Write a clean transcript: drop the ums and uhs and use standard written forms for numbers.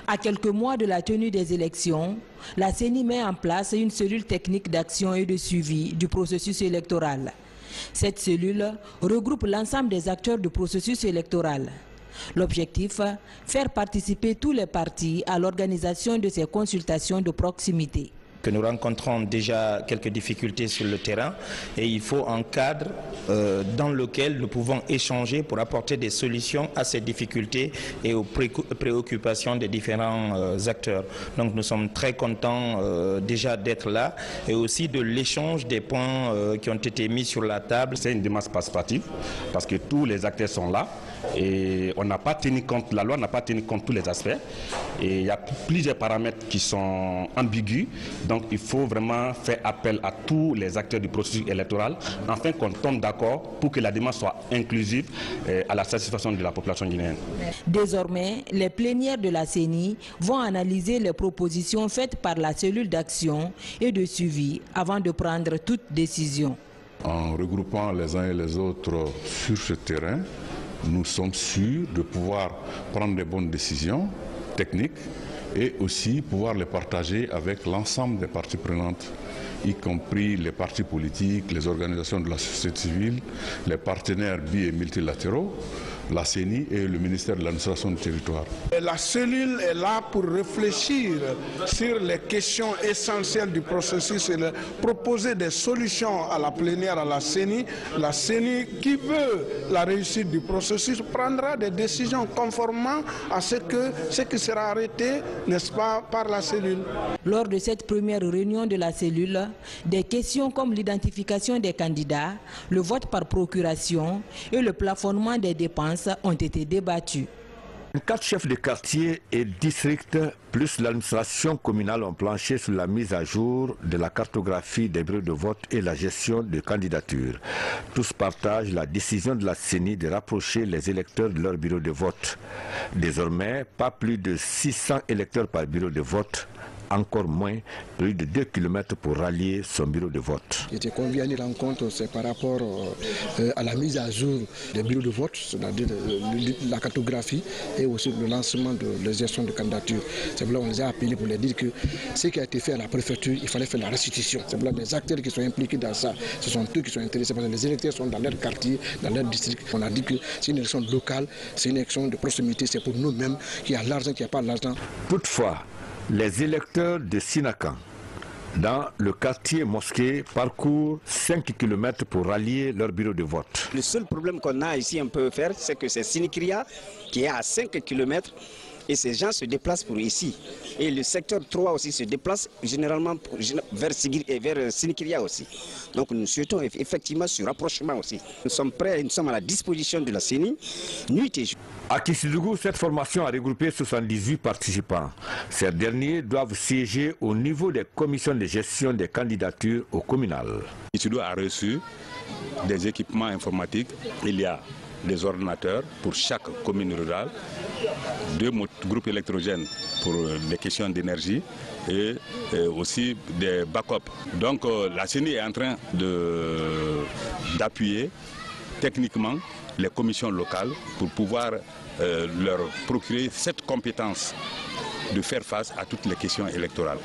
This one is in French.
À quelques mois de la tenue des élections, la CENI met en place une cellule technique d'action et de suivi du processus électoral. Cette cellule regroupe l'ensemble des acteurs du processus électoral. L'objectif, faire participer tous les partis à l'organisation de ces consultations de proximité. Que nous rencontrons déjà quelques difficultés sur le terrain et il faut un cadre dans lequel nous pouvons échanger pour apporter des solutions à ces difficultés et aux préoccupations des différents acteurs. Donc nous sommes très contents déjà d'être là et aussi de l'échange des points qui ont été mis sur la table. C'est une démarche participative parce que tous les acteurs sont là et on n'a pas tenu compte, la loi n'a pas tenu compte de tous les aspects et il y a plusieurs paramètres qui sont ambigus. Donc il faut vraiment faire appel à tous les acteurs du processus électoral afin qu'on tombe d'accord pour que la démarche soit inclusive à la satisfaction de la population guinéenne. Désormais, les plénières de la CENI vont analyser les propositions faites par la cellule d'action et de suivi avant de prendre toute décision. En regroupant les uns et les autres sur ce terrain, nous sommes sûrs de pouvoir prendre des bonnes décisions techniques et aussi pouvoir les partager avec l'ensemble des parties prenantes, y compris les partis politiques, les organisations de la société civile, les partenaires bi- et multilatéraux, la CENI et le ministère de l'administration du territoire. La cellule est là pour réfléchir sur les questions essentielles du processus et proposer des solutions à la plénière, à la CENI. La CENI, qui veut la réussite du processus, prendra des décisions conformément à ce qui sera arrêté, n'est-ce pas, par la cellule. Lors de cette première réunion de la cellule, des questions comme l'identification des candidats, le vote par procuration et le plafonnement des dépenses ont été débattus. 4 chefs de quartier et districts plus l'administration communale ont planché sur la mise à jour de la cartographie des bureaux de vote et la gestion de candidatures. Tous partagent la décision de la CENI de rapprocher les électeurs de leur bureau de vote. Désormais, pas plus de 600 électeurs par bureau de vote, encore moins plus de 2 km pour rallier son bureau de vote. J'étais convié à une rencontre, c'est par rapport à la mise à jour des bureaux de vote, c'est-à-dire la cartographie et aussi le lancement de la gestion de candidature. C'est pour là qu'on les a appelés pour leur dire que ce qui a été fait à la préfecture, il fallait faire la restitution. C'est pour là que les acteurs qui sont impliqués dans ça, ce sont eux qui sont intéressés parce que les électeurs sont dans leur quartier, dans leur district. On a dit que c'est une élection locale, c'est une élection de proximité, c'est pour nous-mêmes qui a l'argent, qui n'a pas l'argent. Toutefois, les électeurs de Sinakan, dans le quartier Mosquée, parcourent 5 km pour rallier leur bureau de vote. Le seul problème qu'on a ici un peu faire, c'est que c'est Sinikria qui est à 5 km et ces gens se déplacent pour ici. Et le secteur 3 aussi se déplace généralement vers Sinikria aussi. Donc nous souhaitons effectivement ce rapprochement aussi. Nous sommes prêts, nous sommes à la disposition de la CENI, nuit et jour. À Kissidougou, cette formation a regroupé 78 participants. Ces derniers doivent siéger au niveau des commissions de gestion des candidatures au communal. Kissidougou a reçu des équipements informatiques. Il y a des ordinateurs pour chaque commune rurale, 2 groupes électrogènes pour les questions d'énergie et aussi des backups. Donc la CENI est en train d'appuyer techniquement les commissions locales pour pouvoir leur procurer cette compétence de faire face à toutes les questions électorales.